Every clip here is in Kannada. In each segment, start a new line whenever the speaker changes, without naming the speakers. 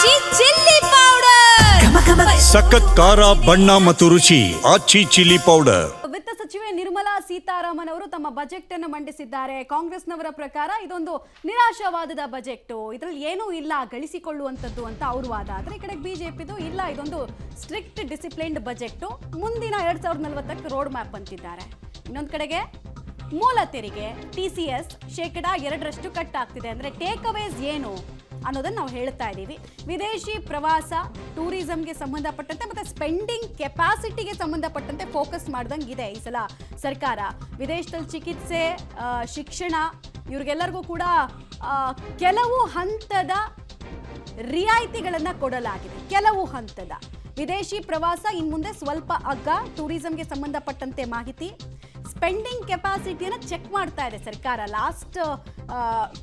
ಆಚಿ ಚಿಲ್ಲಿ ಪೌಡರ್
ಸಖತ್ ಖಾರ ಬಣ್ಣ ಮತ್ತು ರುಚಿ ಆಚಿ ಚಿಲ್ಲಿ ಪೌಡರ್.
ವಿತ್ತ ಸಚಿವೆ ನಿರ್ಮಲಾ ಸೀತಾರಾಮನ್ ಅವರು ತಮ್ಮ ಬಜೆಟ್ ಅನ್ನು ಮಂಡಿಸಿದ್ದಾರೆ. ಕಾಂಗ್ರೆಸ್ನವರ ಪ್ರಕಾರ ಇದೊಂದು ನಿರಾಶಾವಾದದ ಬಜೆಟ್, ಇದರಲ್ಲಿ ಏನೂ ಇಲ್ಲ ಗಳಿಸಿಕೊಳ್ಳುವಂಥದ್ದು ಅಂತ ಅವ್ರ ವಾದ. ಆದರೆ ಈ ಕಡೆ ಬಿಜೆಪಿದು ಇಲ್ಲ, ಇದೊಂದು ಸ್ಟ್ರಿಕ್ಟ್ ಡಿಸಿಪ್ಲಿನ್ಡ್ ಬಜೆಟ್, ಮುಂದಿನ 2040ಕ್ಕೆ ರೋಡ್ ಮ್ಯಾಪ್ ಅಂತಿದ್ದಾರೆ. ಇನ್ನೊಂದು ಕಡೆಗೆ ಮೂಲ ತೆರಿಗೆ TCS %2 ಕಟ್ ಆಗ್ತಿದೆ. ಅಂದರೆ ಟೇಕ್ ಅವೇಸ್ ಏನು ಅನ್ನೋದನ್ನು ನಾವು ಹೇಳ್ತಾ ಇದ್ದೀವಿ. ವಿದೇಶಿ ಪ್ರವಾಸ, ಟೂರಿಸಂಗೆ ಸಂಬಂಧಪಟ್ಟಂತೆ ಮತ್ತು ಸ್ಪೆಂಡಿಂಗ್ ಕೆಪಾಸಿಟಿಗೆ ಸಂಬಂಧಪಟ್ಟಂತೆ ಫೋಕಸ್ ಮಾಡ್ದಂಗೆ ಇದೆ ಈ ಸಲ ಸರ್ಕಾರ. ವಿದೇಶದಲ್ಲಿ ಚಿಕಿತ್ಸೆ, ಶಿಕ್ಷಣ ಇವ್ರಿಗೆಲ್ಲರಿಗೂ ಕೂಡ ಕೆಲವು ಹಂತದ ರಿಯಾಯಿತಿಗಳನ್ನು ಕೊಡಲಾಗಿದೆ. ಕೆಲವು ಹಂತದ ವಿದೇಶಿ ಪ್ರವಾಸ ಇನ್ನು ಮುಂದೆ ಸ್ವಲ್ಪ ಅಗ್ಗ. ಟೂರಿಸಂಗೆ ಸಂಬಂಧಪಟ್ಟಂತೆ ಮಾಹಿತಿ, ಸ್ಪೆಂಡಿಂಗ್ ಕೆಪಾಸಿಟಿಯನ್ನು ಚೆಕ್ ಮಾಡ್ತಾ ಇದೆ ಸರ್ಕಾರ. ಲಾಸ್ಟ್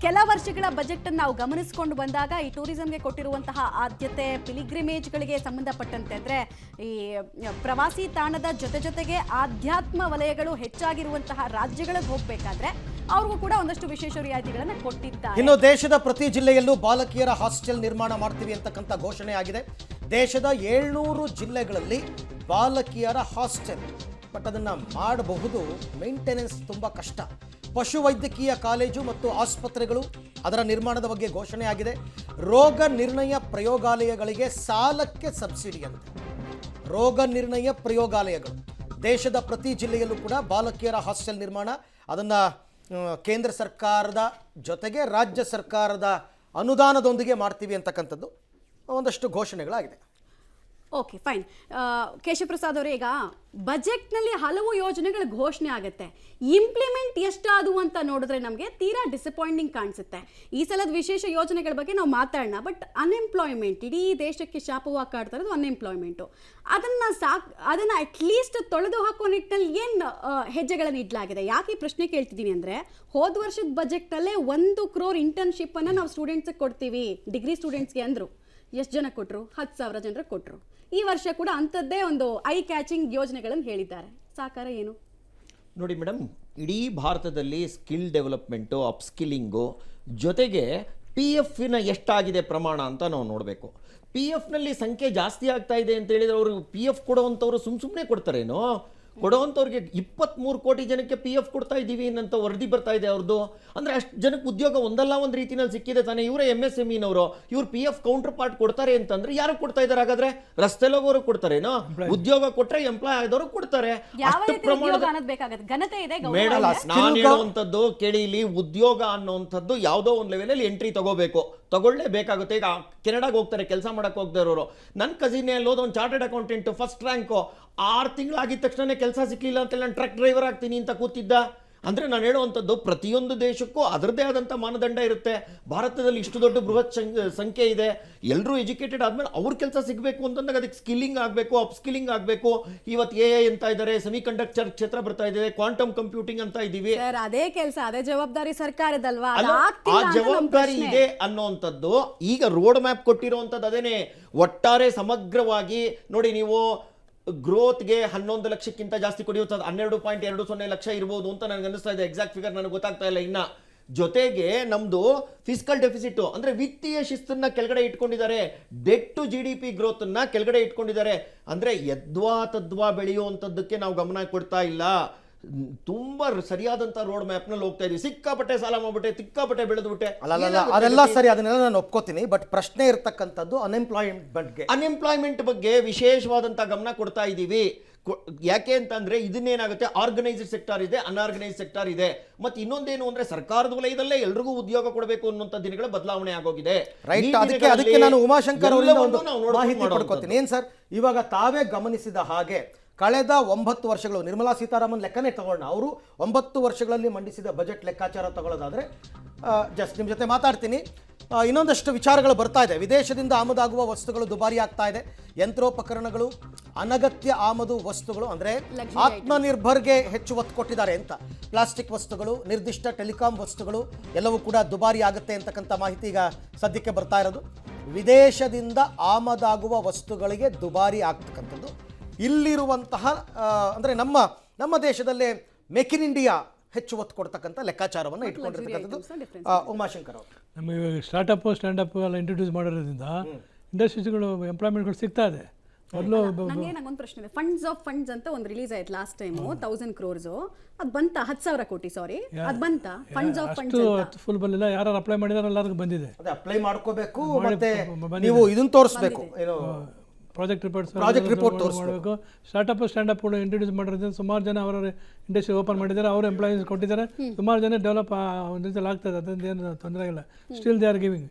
ಕೆಲ ವರ್ಷಗಳ ಬಜೆಟ್ ಅನ್ನು ನಾವು ಗಮನಿಸಿಕೊಂಡು ಬಂದಾಗ ಈ ಟೂರಿಸಂಗೆ ಕೊಟ್ಟಿರುವಂತಹ ಆದ್ಯತೆ, ಪಿಲಿಗ್ರಿಮೇಜ್ಗಳಿಗೆ ಸಂಬಂಧಪಟ್ಟಂತೆ, ಅಂದರೆ ಈ ಪ್ರವಾಸಿ ತಾಣದ ಜೊತೆಗೆ ಆಧ್ಯಾತ್ಮ ವಲಯಗಳು ಹೆಚ್ಚಾಗಿರುವಂತಹ ರಾಜ್ಯಗಳಿಗೆ ಹೋಗಬೇಕಾದ್ರೆ ಅವ್ರಿಗೂ ಕೂಡ ಒಂದಷ್ಟು ವಿಶೇಷ ರಿಯಾಯಿತಿಗಳನ್ನು ಕೊಟ್ಟಿದ್ದಾರೆ.
ಇನ್ನು ದೇಶದ ಪ್ರತಿ ಜಿಲ್ಲೆಯಲ್ಲೂ ಬಾಲಕಿಯರ ಹಾಸ್ಟೆಲ್ ನಿರ್ಮಾಣ ಮಾಡ್ತೀವಿ ಅಂತಕ್ಕಂಥ ಘೋಷಣೆ ಆಗಿದೆ. ದೇಶದ 700 ಜಿಲ್ಲೆಗಳಲ್ಲಿ ಬಾಲಕಿಯರ ಹಾಸ್ಟೆಲ್, ಬಟ್ ಅದನ್ನು ಮಾಡಬಹುದು, ಮೇಂಟೆನೆನ್ಸ್ ತುಂಬ ಕಷ್ಟ. ಪಶುವೈದ್ಯಕೀಯ ಕಾಲೇಜು ಮತ್ತು ಆಸ್ಪತ್ರೆಗಳು, ಅದರ ನಿರ್ಮಾಣದ ಬಗ್ಗೆ ಘೋಷಣೆ ಆಗಿದೆ. ರೋಗ ನಿರ್ಣಯ ಪ್ರಯೋಗಾಲಯಗಳಿಗೆ ಸಾಲಕ್ಕೆ ಸಬ್ಸಿಡಿ ಅಂತೆ. ರೋಗ ನಿರ್ಣಯ ಪ್ರಯೋಗಾಲಯಗಳು ದೇಶದ ಪ್ರತಿ ಜಿಲ್ಲೆಯಲ್ಲೂ ಕೂಡ ಬಾಲಕಿಯರ ಹಾಸ್ಟೆಲ್ ನಿರ್ಮಾಣ, ಅದನ್ನು ಕೇಂದ್ರ ಸರ್ಕಾರದ ಜೊತೆಗೆ ರಾಜ್ಯ ಸರ್ಕಾರದ ಅನುದಾನದೊಂದಿಗೆ ಮಾಡ್ತೀವಿ ಅಂತಕ್ಕಂಥದ್ದು ಒಂದಷ್ಟು ಘೋಷಣೆಗಳಾಗಿದೆ.
Okay, fine. ಕೇಶವಪ್ರಸಾದ್ ಅವರೇ, ಈಗ ಬಜೆಟ್ನಲ್ಲಿ ಹಲವು ಯೋಜನೆಗಳು ಘೋಷಣೆ ಆಗುತ್ತೆ, ಇಂಪ್ಲಿಮೆಂಟ್ ಎಷ್ಟಾದವು ಅಂತ ನೋಡಿದ್ರೆ ನಮಗೆ ತೀರಾ ಡಿಸಪಾಯಿಂಟಿಂಗ್ ಕಾಣಿಸುತ್ತೆ. ಈ ಸಲದ ವಿಶೇಷ ಯೋಜನೆಗಳ ಬಗ್ಗೆ ನಾವು ಮಾತಾಡೋಣ, ಬಟ್ ಅನ್ಎಂಪ್ಲಾಯ್ಮೆಂಟ್ ಇಡೀ ದೇಶಕ್ಕೆ ಶಾಪವಾಗಿ ಕಾಡ್ತಾ ಇರೋದು ಅನ್ಎಂಪ್ಲಾಯ್ಮೆಂಟು. ಅದನ್ನು ಅಟ್ಲೀಸ್ಟ್ ತೊಳೆದು ಹಾಕುವ ನಿಟ್ಟಿನಲ್ಲಿ ಏನು ಹೆಜ್ಜೆಗಳನ್ನು ಇಡಲಾಗಿದೆ? ಯಾಕೆ ಈ ಪ್ರಶ್ನೆ ಕೇಳ್ತಿದ್ದೀನಿ ಅಂದರೆ, ಹೋದ ವರ್ಷದ ಬಜೆಟ್ನಲ್ಲೇ 1 crore ಇಂಟರ್ನ್ಶಿಪ್ಪನ್ನು ನಾವು ಸ್ಟೂಡೆಂಟ್ಸಿಗೆ ಕೊಡ್ತೀವಿ, ಡಿಗ್ರಿ ಸ್ಟೂಡೆಂಟ್ಸ್ಗೆ ಅಂದರು. ಎಷ್ಟು ಜನ ಕೊಟ್ಟರು? 10,000 ಜನರಿಗೆ ಕೊಟ್ಟರು. ಈ ವರ್ಷ ಕೂಡ ಅಂಥದ್ದೇ ಒಂದು ಐ ಕ್ಯಾಚಿಂಗ್ ಯೋಜನೆಗಳನ್ನು ಹೇಳಿದ್ದಾರೆ. ಸಾಕಾರ ಏನು
ನೋಡಿ ಮೇಡಮ್, ಇಡೀ ಭಾರತದಲ್ಲಿ ಸ್ಕಿಲ್ ಡೆವಲಪ್ಮೆಂಟು, ಅಪ್ಸ್ಕಿಲ್ಲಿಂಗು ಜೊತೆಗೆ PFನ ಎಷ್ಟಾಗಿದೆ ಪ್ರಮಾಣ ಅಂತ ನಾವು ನೋಡಬೇಕು. PFನಲ್ಲಿ ಸಂಖ್ಯೆ ಜಾಸ್ತಿ ಆಗ್ತಾ ಇದೆ ಅಂತ ಹೇಳಿದ್ರೆ ಅವರು PF ಕೊಡುವಂಥವ್ರು ಸುಮ್ಮನೆ ಕೊಡ್ತಾರೇನೋ? ಕೊಡುವಂಥವ್ರಿಗೆ 23 ಕೋಟಿ ಜನಕ್ಕೆ PF ಕೊಡ್ತಾ ಇದ್ದೀವಿ ಅನ್ನಂತ ವರದಿ ಬರ್ತಾ ಇದೆ ಅವ್ರದ್ದು. ಅಂದರೆ ಅಷ್ಟು ಜನಕ್ಕೆ ಉದ್ಯೋಗ ಒಂದಲ್ಲ ಒಂದು ರೀತಿಯಲ್ಲಿ ಸಿಕ್ಕಿದೆ ತಾನೆ. ಇವರೇ MSMEನವರು, ಇವ್ರು PF ಕೌಂಟರ್ ಪಾರ್ಟ್ ಕೊಡ್ತಾರೆ ಅಂತಂದ್ರೆ ಯಾರು ಕೊಡ್ತಾ ಇದ್ದಾರೆ? ಹಾಗಾದ್ರೆ ರಸ್ತೆಲೋಗೋರು ಕೊಡ್ತಾರೇನೋ? ಉದ್ಯೋಗ ಕೊಟ್ಟರೆ ಎಂಪ್ಲಾಯ್ ಆದವರು ಕೊಡ್ತಾರೆ. ಅಷ್ಟು ಪ್ರಮಾಣದ ಮೇಡಮ್, ನಾನು ಹೇಳುವಂಥದ್ದು ಕೇಳಿ, ಇಲ್ಲಿ ಉದ್ಯೋಗ ಅನ್ನುವಂಥದ್ದು ಯಾವುದೋ ಒಂದು ಲೆವೆಲಲ್ಲಿ ಎಂಟ್ರಿ ತಗೊಳ್ಳೇಬೇಕಾಗುತ್ತೆ. ಈಗ ಕೆನಡಾಗೆ ಹೋಗ್ತಾರೆ ಕೆಲಸ ಮಾಡಕ್ಕೆ ಹೋಗ್ತಾ ಇರೋರು. ನನ್ನ ಕಸಿನೇ ಅಲ್ಲೋದು ಒಂದು ಚಾರ್ಟರ್ಡ್ ಅಕೌಂಟೆಂಟ್ ಫಸ್ಟ್ ರ್ಯಾಂಕು, 6 ತಿಂಗಳಾಗಿದ್ದ ತಕ್ಷಣ ಕೆಲಸ ಸಿಕ್ಲಿಲ್ಲ ಅಂತ ನಾನು ಟ್ರಕ್ ಡ್ರೈವರ್ ಆಗ್ತೀನಿ ಅಂತ ಕೂತಿದ್ದ. ಅಂದರೆ ನಾನು ಹೇಳುವಂಥದ್ದು ಪ್ರತಿಯೊಂದು ದೇಶಕ್ಕೂ ಅದರದ್ದೇ ಆದಂಥ ಮಾನದಂಡ ಇರುತ್ತೆ. ಭಾರತದಲ್ಲಿ ಇಷ್ಟು ದೊಡ್ಡ ಬೃಹತ್ ಸಂಖ್ಯೆ ಇದೆ. ಎಲ್ಲರೂ ಎಜುಕೇಟೆಡ್ ಆದಮೇಲೆ ಅವ್ರ ಕೆಲಸ ಸಿಗಬೇಕು ಅಂತಂದಾಗ ಅದಕ್ಕೆ ಸ್ಕಿಲ್ಲಿಂಗ್ ಆಗಬೇಕು, ಅಪ್ಸ್ಕಿಲ್ಲಿಂಗ್ ಆಗಬೇಕು. ಇವತ್ತು AI ಅಂತ ಇದ್ದಾರೆ, ಸೆಮಿ ಕಂಡಕ್ಟರ್ ಕ್ಷೇತ್ರ ಬರ್ತಾ ಇದೆ, ಕ್ವಾಂಟಮ್ ಕಂಪ್ಯೂಟಿಂಗ್ ಅಂತ ಇದ್ದೀವಿ.
ಅದೇ ಕೆಲಸ, ಅದೇ ಜವಾಬ್ದಾರಿ ಸರ್ಕಾರದಲ್ವಾ?
ಆ ಜವಾಬ್ದಾರಿ ಇದೆ ಅನ್ನೋವಂಥದ್ದು ಈಗ ರೋಡ್ ಮ್ಯಾಪ್ ಕೊಟ್ಟಿರುವಂಥದ್ದು ಅದೇನೆ. ಒಟ್ಟಾರೆ ಸಮಗ್ರವಾಗಿ ನೋಡಿ, ನೀವು ಗ್ರೋತ್ಗೆ 11 ಲಕ್ಷಕ್ಕಿಂತ ಜಾಸ್ತಿ ಕೊಡಿಯುತ್ತದೆ, 12.20 ಲಕ್ಷ ಇರ್ಬೋದು ಅಂತ ನನಗೆ ಅನಿಸ್ತಾ ಇದೆ. ಎಕ್ಸಾಕ್ಟ್ ಫಿಗರ್ ನನಗೆ ಗೊತ್ತಾಗ್ತಾ ಇಲ್ಲ ಇನ್ನ. ಜೊತೆಗೆ ನಮ್ದು ಫಿಸ್ಕಲ್ ಡೆಫಿಸಿಟ್ ಅಂದ್ರೆ ವಿತ್ತೀಯ ಶಿಸ್ತನ್ನ ಕೆಳಗಡೆ ಇಟ್ಕೊಂಡಿದ್ದಾರೆ, ಡೆಟ್ ಟು GDP ಗ್ರೋತ್ ಅನ್ನ ಕೆಳಗಡೆ ಇಟ್ಕೊಂಡಿದ್ದಾರೆ. ಅಂದ್ರೆ ಯದ್ವಾ ತದ್ವಾ ಬೆಳೆಯುವಂಥದ್ದಕ್ಕೆ ನಾವು ಗಮನ ಕೊಡ್ತಾ ಇಲ್ಲ. ತುಂಬಾ ಸರಿಯಾದಂತ ರೋಡ್ ಮ್ಯಾಪ್ ನಲ್ಲಿ ಹೋಗ್ತಾ ಇದೀವಿ. ಸಿಕ್ಕಾಪಟ್ಟೆ ಸಾಲ ಮಾಡ್ಬಿಟ್ಟೆ, ತಿಕ್ಕಾಪಟ್ಟೆ ಬೆಳೆದ್ಬಿಟ್ಟೆ,
ಅದೆಲ್ಲ ಸರಿ, ಅದನ್ನೆಲ್ಲ ನಾನು ಒಪ್ಕೋತೀನಿ. ಬಟ್ ಪ್ರಶ್ನೆ ಇರ್ತಕ್ಕಂಥದ್ದು
ಅನ್ಎಂಪ್ಲಾಯ್ಮೆಂಟ್ ಬಗ್ಗೆ ವಿಶೇಷವಾದಂತ ಗಮನ ಕೊಡ್ತಾ ಇದ್ದೀವಿ. ಯಾಕೆ ಅಂತಂದ್ರೆ ಇದನ್ನೇನಾಗುತ್ತೆ, ಆರ್ಗನೈಸ್ಡ್ ಸೆಕ್ಟಾರ್ ಇದೆ, ಅನ್ಆರ್ಗನೈಸ್ಡ್ ಸೆಕ್ಟಾರ್ ಇದೆ. ಮತ್ತೆ ಇನ್ನೊಂದೇನು ಅಂದ್ರೆ ಸರ್ಕಾರದ ವಲಯದಲ್ಲೇ ಎಲ್ರಿಗೂ ಉದ್ಯೋಗ ಕೊಡಬೇಕು ಅನ್ನುವಂಥ ದಿನಗಳ ಬದಲಾವಣೆ ಆಗೋಗಿದೆ.
ರೈಟ್. ಅದಕ್ಕೆ ನಾನು ಉಮಾಶಂಕರ್ ಅವರಿಂದ ಒಂದು ಮಾಹಿತಿ ಪಡ್ಕೋತೀನಿ. ಏನ್ ಸರ್, ಇವಾಗ ತಾವೇ ಗಮನಿಸಿದ ಹಾಗೆ ಕಳೆದ 9 ವರ್ಷಗಳು ನಿರ್ಮಲಾ ಸೀತಾರಾಮನ್ ಲೆಕ್ಕನೇ ತಗೊಳ್ಳೋಣ. ಅವರು 9 ವರ್ಷಗಳಲ್ಲಿ ಮಂಡಿಸಿದ ಬಜೆಟ್ ಲೆಕ್ಕಾಚಾರ ತಗೊಳ್ಳೋದಾದ್ರೆ, ಜಸ್ಟ್ ನಿಮ್ಮ ಜೊತೆ ಮಾತಾಡ್ತೀನಿ. ಇನ್ನೊಂದಷ್ಟು ವಿಚಾರಗಳು ಬರ್ತಾ ಇದೆ. ವಿದೇಶದಿಂದ ಆಮದಾಗುವ ವಸ್ತುಗಳು ದುಬಾರಿ ಆಗ್ತಾ ಇದೆ. ಯಂತ್ರೋಪಕರಣಗಳು, ಅನಗತ್ಯ ಆಮದು ವಸ್ತುಗಳು, ಅಂದರೆ ಆತ್ಮನಿರ್ಭರ್ಗೆ ಹೆಚ್ಚು ಒತ್ತು ಕೊಟ್ಟಿದ್ದಾರೆ ಅಂತ. ಪ್ಲಾಸ್ಟಿಕ್ ವಸ್ತುಗಳು, ನಿರ್ದಿಷ್ಟ ಟೆಲಿಕಾಂ ವಸ್ತುಗಳು ಎಲ್ಲವೂ ಕೂಡ ದುಬಾರಿ ಆಗುತ್ತೆ ಅಂತಕ್ಕಂಥ ಮಾಹಿತಿ ಈಗ ಸದ್ಯಕ್ಕೆ ಬರ್ತಾ ಇರೋದು. ವಿದೇಶದಿಂದ ಆಮದಾಗುವ ವಸ್ತುಗಳಿಗೆ ದುಬಾರಿ ಆಗ್ತಕ್ಕಂಥದ್ದು ಇಲ್ಲಿರುವಂತಹ, ಅಂದರೆ ನಮ್ಮ ದೇಶದಲ್ಲೇ ಮೇಕ್ ಇನ್ ಇಂಡಿಯಾ ಹೆಚ್ಚು ಒತ್ತು ಕೊಡ್ತಕ್ಕಂಥ ಲೆಕ್ಕಾಚಾರವನ್ನು ಇಟ್ಕೊಂಡಿರ್ತಕ್ಕಂಥದ್ದು. ಉಮಾಶಂಕರ್ ಅವರು
ನಮಗೆ ಸ್ಟಾರ್ಟಪ್ ಸ್ಟ್ಯಾಂಡಪ್ ಎಲ್ಲ ಇಂಟ್ರೊಡ್ಯೂಸ್ ಮಾಡಿರೋದ್ರಿಂದ ಇಂಡಸ್ಟ್ರೀಸ್ಗಳು ಎಂಪ್ಲಾಯ್ಮೆಂಟ್ಗಳು ಸಿಗ್ತಾ ಇದೆ. ಮೊದಲು
ನಂಗೊಂದು ಪ್ರಶ್ನೆ ಇದೆ. ಫಂಡ್ಸ್ ಅಂತ ಒಂದು ರಿಲೀಸ್ ಆಯ್ತು ಲಾಸ್ಟ್ ಟೈಮ್ 1000 crores. ಅದು ಬಂತ 10,000 ಕೋಟಿ ಸಾರಿ ಅದು ಬಂತ ಫಂಡ್ಸ್ ಆಫ್ ಫಂಡ್ಸ್
ಅಷ್ಟು ಫುಲ್ ಬಂದಿಲ್ಲ. ಯಾರು ಅಪ್ಲೈ ಮಾಡಿದಾರೆ ಎಲ್ಲರಿಗೂ ಬಂದಿದೆ.
ಅದೇ ಅಪ್ಲೈ ಮಾಡ್ಕೋಬೇಕು, ಮತ್ತೆ ನೀವು ಇದನ್ನ ತೋರಿಸ್ಬೇಕು, ಏನು
ಪ್ರಾಜೆಕ್ಟ್ ರಿಪೋರ್ಟ್
ತೋರಿಸ್ಬೇಕು.
ಸ್ಟಾರ್ಟಪ್ ಸ್ಟ್ಯಾಂಡಪ್ ಕೂಡ ಇಂಟ್ರೊಡ್ಯೂಸ್ ಮಾಡಿರೋದ್ರಿಂದ ಸುಮಾರು ಜನ ಅವರ ಇಂಡಸ್ಟ್ರಿ ಓಪನ್ ಮಾಡಿದ್ದಾರೆ, ಅವರು ಎಂಪ್ಲಾಯೀಸ್ ಕೊಟ್ಟಿದ್ದಾರೆ, ಸುಮಾರು ಜನ ಡೆವಲಪ್ ಒಂದು ರೀತಿಯಲ್ಲಿ ಆಗ್ತದೆ, ಅದರಿಂದ ಏನು ತೊಂದರೆ ಇಲ್ಲ. Still they are giving.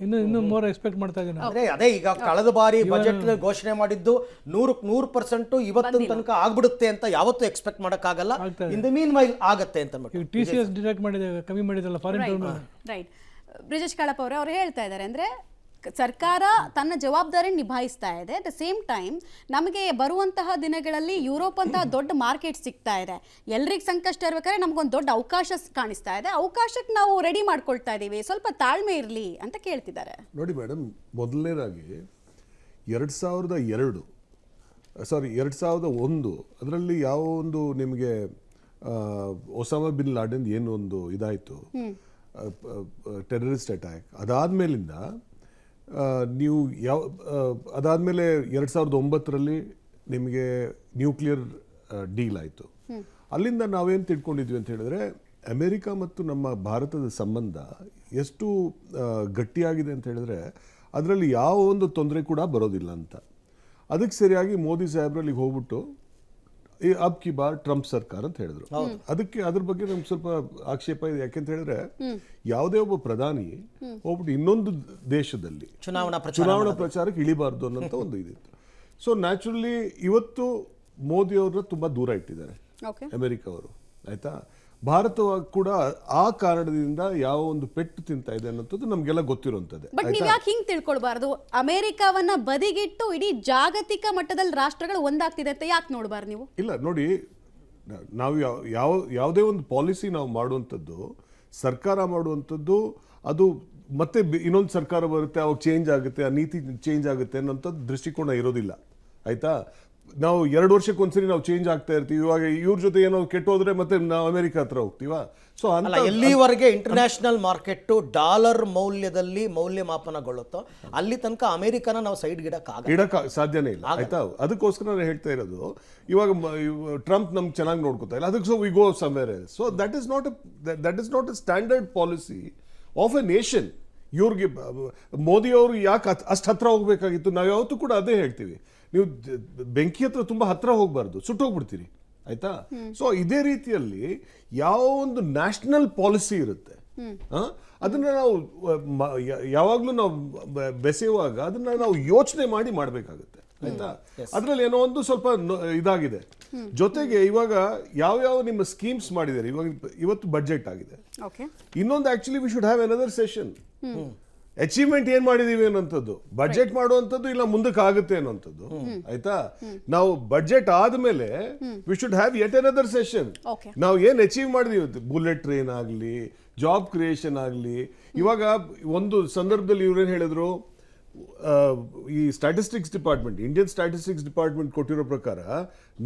ಇನ್ನು ಮೋರ್ ಎಕ್ಸ್ಪೆಕ್ಟ್ ಮಾಡ್ತಾ ಇದ್ದೀನಿ.
ಅದೇ ಈಗ ಕಳೆದ ಬಾರಿ ಬಜೆಟ್ ಘೋಷಣೆ ಮಾಡಿದ್ದು 100% ಇವತ್ತಿನ ತನಕ ಆಗ್ಬಿಡುತ್ತೆ ಅಂತ ಯಾವತ್ತೂ ಎಕ್ಸ್ಪೆಕ್ಟ್ ಮಾಡಕ್ಕಾಗಲ್ಲ. ಇನ್ ದ ಮೀನ್ ವೈಲ್ ಆಗತ್ತೆ ಅಂತ
TCS ಡಿಡಕ್ಟ್ ಮಾಡಿದೆ, ಕಮ್ಮಿ ಮಾಡಿದಲ್ಲ ಫಾರಿನ್.
ರೈಟ್. ಬ್ರಿಜೇಶ್ ಕಾಳಪ್ಪ ಅವರು ಹೇಳ್ತಾ ಇದ್ದಾರೆ, ಅಂದರೆ ಸರ್ಕಾರ ತನ್ನ ಜವಾಬ್ದಾರಿ ನಿಭಾಯಿಸ್ತಾ ಇದೆ. ಅಟ್ ದ ಸೇಮ್ ಟೈಮ್ ನಮಗೆ ಬರುವಂತಹ ದಿನಗಳಲ್ಲಿ ಯುರೋಪ್ ಅಂತಹ ದೊಡ್ಡ ಮಾರ್ಕೆಟ್ ಸಿಗ್ತಾ ಇದೆ. ಎಲ್ರಿಗೂ ಸಂಕಷ್ಟ ಇರ್ಬೇಕಾದ್ರೆ ನಮಗೊಂದು ದೊಡ್ಡ ಅವಕಾಶ ಕಾಣಿಸ್ತಾ ಇದೆ. ಅವಕಾಶಕ್ಕೆ ನಾವು ರೆಡಿ ಮಾಡ್ಕೊಳ್ತಾ ಇದ್ದೀವಿ, ಸ್ವಲ್ಪ ತಾಳ್ಮೆ ಇರಲಿ ಅಂತ ಕೇಳ್ತಿದ್ದಾರೆ.
ನೋಡಿ ಮೇಡಮ್, ಮೊದಲನೇದಾಗಿ 2001 ಅದರಲ್ಲಿ ಯಾವ ಒಂದು ನಿಮಗೆ ಒಸಾಮಾ ಬಿನ್ ಲಾಡೆನ್ ಏನು ಒಂದು ಇದಾಯಿತು ಟೆರರಿಸ್ಟ್ ಅಟ್ಯಾಕ್, ಅದಾದಮೇಲಿಂದ ನೀವು ಅದಾದಮೇಲೆ 2009ರಲ್ಲಿ ನಿಮಗೆ ನ್ಯೂಕ್ಲಿಯರ್ ಡೀಲ್ ಆಯಿತು. ಅಲ್ಲಿಂದ ನಾವೇನು ತಿಳ್ಕೊಂಡಿದ್ವಿ ಅಂತ ಹೇಳಿದ್ರೆ, ಅಮೆರಿಕ ಮತ್ತು ನಮ್ಮ ಭಾರತದ ಸಂಬಂಧ ಎಷ್ಟು ಗಟ್ಟಿಯಾಗಿದೆ ಅಂತ ಹೇಳಿದ್ರೆ ಅದರಲ್ಲಿ ಯಾವ ಒಂದು ತೊಂದರೆ ಕೂಡ ಬರೋದಿಲ್ಲ ಅಂತ. ಅದಕ್ಕೆ ಸರಿಯಾಗಿ ಮೋದಿ ಸಾಹೇಬ್ರಲ್ಲಿ ಹೋಗ್ಬಿಟ್ಟು ಅಬ್ ಕಿ ಬಾರ್ ಟ್ರಂಪ್ ಸರ್ಕಾರ ಅಂತ ಹೇಳಿದ್ರು. ಅದಕ್ಕೆ ಅದ್ರ ಬಗ್ಗೆ ನಮ್ಗೆ ಸ್ವಲ್ಪ ಆಕ್ಷೇಪ ಇದೆ. ಯಾಕೆಂತ ಹೇಳಿದ್ರೆ ಯಾವುದೇ ಒಬ್ಬ ಪ್ರಧಾನಿ ಹೋಗ್ಬಿಟ್ಟು ಇನ್ನೊಂದು ದೇಶದಲ್ಲಿ ಚುನಾವಣಾ ಪ್ರಚಾರಕ್ಕೆ ಇಳಿಬಾರ್ದು ಅನ್ನೋಂಥ ಒಂದು ಇದಿತ್ತು. ಸೊ ನ್ಯಾಚುರಲಿ ಇವತ್ತು ಮೋದಿ ಅವ್ರನ್ನ ತುಂಬಾ ದೂರ ಇಟ್ಟಿದ್ದಾರೆ ಅಮೆರಿಕ ಅವರು, ಆಯ್ತಾ. ಭಾರತ ಕೂಡ ಆ ಕಾರಣದಿಂದ ಯಾವ ಒಂದು ಪೆಟ್ಟು ತಿಂತಾ ಇದೆ ಅನ್ನೋದು ನಮ್ಗೆಲ್ಲ ಗೊತ್ತಿರುವಂತದ್ದೇ.
ಬಟ್ ನೀವು ಯಾಕೆ ಹಿಂಗ್ ತಿಳ್ಕೊಳ್ಬಾರ್ದು? ಅಮೆರಿಕವನ್ನ ಬದಿಗಿಟ್ಟು ಇಡೀ ಜಾಗತಿಕ ಮಟ್ಟದಲ್ಲಿ ರಾಷ್ಟ್ರಗಳು ಒಂದಾಗ್ತಿದೆ ಅಂತ ಯಾಕೆ ನೋಡಬಾರ್ದು ನೀವು?
ಇಲ್ಲ ನೋಡಿ, ನಾವು ಯಾವುದೇ ಒಂದು ಪಾಲಿಸಿ ನಾವು ಮಾಡುವಂಥದ್ದು, ಸರ್ಕಾರ ಮಾಡುವಂಥದ್ದು, ಅದು ಮತ್ತೆ ಇನ್ನೊಂದು ಸರ್ಕಾರ ಬರುತ್ತೆ, ಅವಾಗ ಚೇಂಜ್ ಆಗುತ್ತೆ, ಆ ನೀತಿ ಚೇಂಜ್ ಆಗುತ್ತೆ ಅನ್ನೋಂಥದ್ದು ದೃಷ್ಟಿಕೋನ ಇರೋದಿಲ್ಲ, ಆಯ್ತಾ. ನಾವು 2 ವರ್ಷಕ್ಕೊಂದ್ಸರಿ ನಾವು ಚೇಂಜ್ ಆಗ್ತಾ ಇರ್ತೀವಿ. ಇವಾಗ ಇವ್ರ ಜೊತೆ ಏನೋ ಕೆಟ್ಟೋದ್ರೆ ಮತ್ತೆ ನಾವು ಅಮೆರಿಕ ಹತ್ರ ಹೋಗ್ತೀವಾ? ಸೊ
ಎಲ್ಲಿವರೆಗೆ ಇಂಟರ್ನ್ಯಾಷನಲ್ ಮಾರ್ಕೆಟ್ ಡಾಲರ್ ಮೌಲ್ಯದಲ್ಲಿ ಮೌಲ್ಯಮಾಪನಗೊಳ್ಳುತ್ತೋ ಅಲ್ಲಿ ತನಕ ಅಮೆರಿಕನ ನಾವು ಸೈಡ್ ಇಡಕ್ಕೆ
ಸಾಧ್ಯನೇ ಇಲ್ಲ, ಆಯ್ತಾ. ಅದಕ್ಕೋಸ್ಕರ ನಾನು ಹೇಳ್ತಾ ಇರೋದು, ಇವಾಗ ಟ್ರಂಪ್ ನಮ್ಗೆ ಚೆನ್ನಾಗಿ ನೋಡ್ಕೊತಾ ಇಲ್ಲ, ಅದಕ್ಕೆ so we go somewhere else. So that is not A standard policy of A nation. ಇವ್ರಿಗೆ ಮೋದಿ ಅವರು ಯಾಕೆ ಅಷ್ಟು ಹತ್ರ ಹೋಗ್ಬೇಕಾಗಿತ್ತು? ನಾವು ಯಾವತ್ತೂ ಕೂಡ ಅದೇ ಹೇಳ್ತೀವಿ, ನೀವು ಬೆಂಕಿ ಹತ್ರ ತುಂಬಾ ಹತ್ರ ಹೋಗ್ಬಾರ್ದು, ಸುಟ್ಟೋಗ್ಬಿಡ್ತೀರಿ, ಆಯ್ತಾ. ಸೊ ಇದೇ ರೀತಿಯಲ್ಲಿ ಯಾವ ಒಂದು ನ್ಯಾಷನಲ್ ಪಾಲಿಸಿ ಇರುತ್ತೆ, ಅದನ್ನ ನಾವು ಯಾವಾಗ್ಲೂ ನಾವು ಬೆಸೆಯುವಾಗ ಅದನ್ನ ನಾವು ಯೋಚನೆ ಮಾಡಿ ಮಾಡಬೇಕಾಗುತ್ತೆ, ಆಯ್ತಾ. ಅದ್ರಲ್ಲಿ ಏನೋ ಒಂದು ಸ್ವಲ್ಪ ಇದಾಗಿದೆ. ಜೊತೆಗೆ ಇವಾಗ ಯಾವ ನಿಮ್ಮ ಸ್ಕೀಮ್ಸ್ ಮಾಡಿದ್ದಾರೆ, ಇವತ್ತು ಬಜೆಟ್ ಆಗಿದೆ. ಇನ್ನೊಂದು actually we should have another session. Achievement ಏನ್ ಮಾಡಿದೀವಿ ಅನ್ನೋಂಥದ್ದು, ಬಜೆಟ್ ಮಾಡುವಂಥದ್ದು ಇಲ್ಲ ಮುಂದಕ್ಕೆ ಆಗುತ್ತೆ ಅನ್ನೋಂಥದ್ದು, ಆಯ್ತಾ. ನಾವು ಬಜೆಟ್ ಆದ್ಮೇಲೆ we should have yet another session. ನಾವು ಏನ್ ಅಚೀವ್ ಮಾಡಿದೀವಿ, ಬುಲೆಟ್ ಟ್ರೈನ್ ಆಗಲಿ, ಜಾಬ್ ಕ್ರಿಯೇಷನ್ ಆಗಲಿ. ಇವಾಗ ಒಂದು ಸಂದರ್ಭದಲ್ಲಿ ಇವ್ರೇನ್ ಹೇಳಿದ್ರು, ಈ statistics department, Indian statistics department ಕೊಟ್ಟಿರೋ ಪ್ರಕಾರ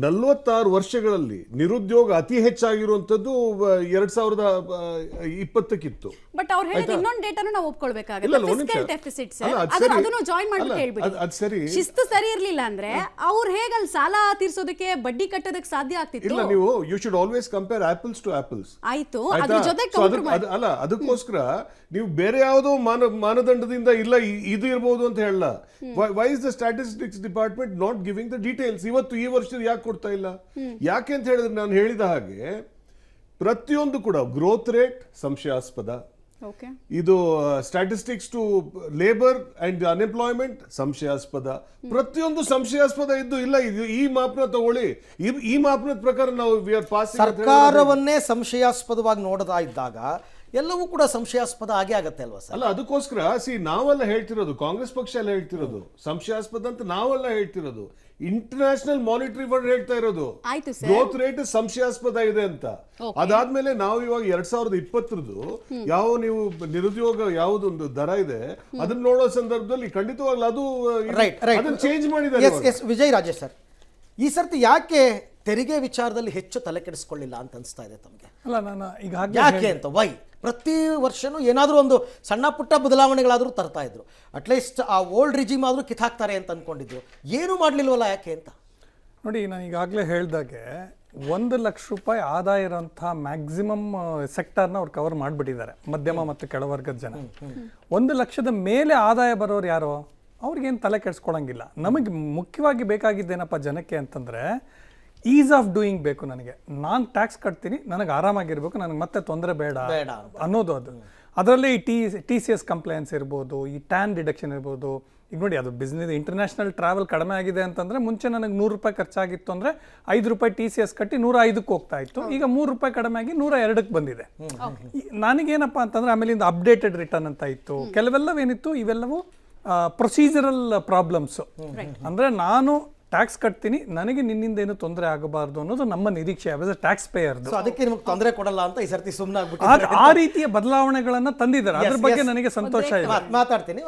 46 ವರ್ಷಗಳಲ್ಲಿ ನಿರುದ್ಯೋಗ ಅತಿ ಹೆಚ್ಚಾಗಿರುವಂತದ್ದು 2020ಕ್ಕಿತ್ತು.
ಬಟ್ ಅವ್ರು ಹೇಳಿದ ಇನ್ನೊಂದು ಡೇಟಾನು ನಾವು ಒಪ್ಕೊಳ್ಬೇಕಾಗುತ್ತೆ. ಫಿಸ್ಕಲ್ ಡೆಫಿಸಿಟ್ ಅದನ್ನು ಜಾಯಿನ್ ಮಾಡ್ಬಿಟ್ಟು ಹೇಳ್ಬಿಡಿ.
ಅದು ಸರಿ,
ಶಿಸ್ತು ಸರಿ ಇರ್ಲಿಲ್ಲ ಅಂದ್ರೆ ಅವ್ರು ಹೇಗೆ ಅಲ್ಲಿ ಸಾಲ ತೀರ್ಸೋದಕ್ಕೆ ಬಡ್ಡಿ ಕಟ್ಟೋದಕ್ಕೆ ಸಾಧ್ಯ ಆಗ್ತಿತ್ತು?
ಇಲ್ಲ, ನೀವು you should always compare apples to apples.
ಆಯ್ತು, ಅದ್ರ ಜೊತೆ
ಅಲ್ಲ, ಅದಕ್ಕೋಸ್ಕರ ನೀವು ಬೇರೆ ಯಾವುದೋ ಮಾನದಂಡದಿಂದ ಇಲ್ಲ ಇದು ಇರಬಹುದು ಅಂತ ಹೇಳಲ್ಲ. Why is the statistics department not giving the details? ಇವತ್ತು ಈ ವರ್ಷದ ಯಾಕೆ ಕೊಡ್ತಾ ಇಲ್ಲ? ಯಾಕೆ ಅಂತ ಹೇಳಿದ್ರೆ, ನಾನು ಹೇಳಿದ ಹಾಗೆ ಪ್ರತಿಯೊಂದು ಕೂಡ ಗ್ರೋತ್ ರೇಟ್ ಸಂಶಯಾಸ್ಪದ, ಇದು statistics to labour and unemployment ಸಂಶಯಾಸ್ಪದ, ಪ್ರತಿಯೊಂದು ಸಂಶಯಾಸ್ಪದ ಇದ್ದು ಇಲ್ಲ ಈ ಮಾಪನ ತಗೊಳ್ಳಿ, ಈ ಮಾಪನದ ಪ್ರಕಾರ ನಾವು ವಿ ಆರ್ ಪಾಸಿಂಗ್.
ಸರ್ಕಾರವನ್ನೇ ಸಂಶಯಾಸ್ಪದವಾಗಿ ನೋಡದಾ ಇದ್ದಾಗ ಎಲ್ಲವೂ ಕೂಡ ಸಂಶಯಾಸ್ಪದ ಆಗೇ ಆಗತ್ತೆ ಅಲ್ವಾ ಸರ್?
ಅಲ್ಲ, ಅದಕ್ಕೋಸ್ಕರ ನಾವೆಲ್ಲ ಹೇಳ್ತಿರೋದು, ಕಾಂಗ್ರೆಸ್ ಪಕ್ಷ ಎಲ್ಲ ಹೇಳ್ತಿರೋದು ಸಂಶಯಾಸ್ಪದ ಅಂತ ನಾವೆಲ್ಲ ಹೇಳ್ತಿರೋದು. ಇಂಟರ್ನ್ಯಾಷನಲ್ ಮಾನಿಟರಿ ಫಂಡ್ ಹೇಳ್ತಾ ಇರೋದು ಗ್ರೋತ್ ರೇಟ್ ಸಂಶಯಾಸ್ಪದ ಇದೆ ಅಂತ. ಅದಾದ್ಮೇಲೆ ನಾವು ಇವಾಗ 2020 ಯಾವ ನೀವು ನಿರುದ್ಯೋಗ ಯಾವುದೊಂದು ದರ ಇದೆ ಅದನ್ನ ನೋಡೋ ಸಂದರ್ಭದಲ್ಲಿ ಖಂಡಿತವಾಗ್ಲೂ ಅದು ಚೇಂಜ್ ಮಾಡಿದ್ದಾರೆ.
ವಿಜಯ್ ರಾಜೇಶ್ ಸರ್, ಈ ಸರ್ತಿ ಯಾಕೆ ತೆರಿಗೆ ವಿಚಾರದಲ್ಲಿ ಹೆಚ್ಚು ತಲೆ ಕೆಡಿಸ್ಕೊಳ್ಳಿಲ್ಲ ಅಂತ ಅನಿಸ್ತಾ ಇದೆ ತಮಗೆ?
ಅಲ್ಲ, ನಾನು ಈಗಾಗಲೇ
ಯಾಕೆ ಅಂತ ವೈ ಪ್ರತಿ ವರ್ಷನೂ ಏನಾದರೂ ಒಂದು ಸಣ್ಣ ಪುಟ್ಟ ಬದಲಾವಣೆಗಳಾದರೂ ತರ್ತಾ ಇದ್ರು, ಅಟ್ಲೀಸ್ಟ್ ಆ ಓಲ್ಡ್ ರಿಜಿಮ್ ಆದರೂ ಕಿತ್ತಾಕ್ತಾರೆ ಅಂತ ಅಂದ್ಕೊಂಡಿದ್ರು, ಏನೂ ಮಾಡಲಿಲ್ವಲ್ಲ ಯಾಕೆ ಅಂತ?
ನೋಡಿ, ನಾನು ಈಗಾಗಲೇ ಹೇಳ್ದಾಗೆ 1 ಲಕ್ಷ ರೂಪಾಯಿ ಆದಾಯ ಇರೋಂಥ ಮ್ಯಾಕ್ಸಿಮಮ್ ಸೆಕ್ಟರ್ನ ಅವ್ರು ಕವರ್ ಮಾಡಿಬಿಟ್ಟಿದ್ದಾರೆ, ಮಧ್ಯಮ ಮತ್ತು ಕೆಳವರ್ಗದ ಜನ. 1 ಲಕ್ಷದ ಮೇಲೆ ಆದಾಯ ಬರೋರು ಯಾರೋ ಅವ್ರಿಗೇನು ತಲೆ ಕೆಡಿಸ್ಕೊಳಂಗಿಲ್ಲ. ನಮಗೆ ಮುಖ್ಯವಾಗಿ ಬೇಕಾಗಿದ್ದೇನಪ್ಪ ಜನಕ್ಕೆ ಅಂತಂದರೆ ಈಸ್ ಆಫ್ ಡೂಯಿಂಗ್ ಬೇಕು. ನನಗೆ ನಾನು ಟ್ಯಾಕ್ಸ್ ಕಟ್ತೀನಿ, ನನಗೆ ಆರಾಮಾಗಿರ್ಬೇಕು, ನನಗೆ ಮತ್ತೆ ತೊಂದರೆ ಬೇಡ ಅನ್ನೋದು ಅದು. ಅದರಲ್ಲಿ ಈ TCS ಕಂಪ್ಲೈನ್ಸ್ ಇರ್ಬೋದು, ಈ ಟ್ಯಾನ್ ಡಿಡಕ್ಷನ್ ಇರ್ಬೋದು. ಈಗ ನೋಡಿ, ಅದು ಬಿಸ್ನೆಸ್ ಇಂಟರ್ನ್ಯಾಷನಲ್ ಟ್ರಾವೆಲ್ ಕಡಿಮೆ ಆಗಿದೆ ಅಂತಂದರೆ ಮುಂಚೆ ನನಗೆ 100 ರೂಪಾಯಿ ಖರ್ಚಾಗಿತ್ತು ಅಂದರೆ 5 ರೂಪಾಯಿ TCS ಕಟ್ಟಿ 105ಕ್ಕೆ ಹೋಗ್ತಾ ಇತ್ತು. ಈಗ 3 ರೂಪಾಯಿ ಕಡಿಮೆ ಆಗಿ 102ಕ್ಕೆ ಬಂದಿದೆ. ನನಗೇನಪ್ಪ ಅಂತಂದರೆ ಆಮೇಲಿಂದ ಅಪ್ಡೇಟೆಡ್ ರಿಟರ್ನ್ ಅಂತ ಇತ್ತು. ಕೆಲವೆಲ್ಲವೇನಿತ್ತು, ಇವೆಲ್ಲವೂ ಪ್ರೊಸೀಜರಲ್ ಪ್ರಾಬ್ಲಮ್ಸು. ಅಂದರೆ ನಾನು ಟ್ಯಾಕ್ಸ್ ಕಟ್ತೀನಿ, ನನಗೆ ನಿನ್ನಿಂದ ಏನು ತೊಂದರೆ ಆಗಬಾರ್ದು ಅನ್ನೋದು ನಮ್ಮ ನಿರೀಕ್ಷೆ ಆಸ್ ಅ ಟ್ಯಾಕ್ಸ್ ಪೇಯರ್ದು.
ಅದಕ್ಕೆ ನಿಮಗೆ ತೊಂದರೆ ಕೊಡಲ್ಲ ಅಂತ ಈ ಸರ್ತಿ ಸುಮ್ಮನೆ
ಆ ರೀತಿಯ ಬದಲಾವಣೆಗಳನ್ನು ತಂದಿದ್ದಾರೆ. ಅದ್ರ ಬಗ್ಗೆ ನನಗೆ ಸಂತೋಷ ಇದೆ.
ಮಾತಾಡ್ತೀನಿ.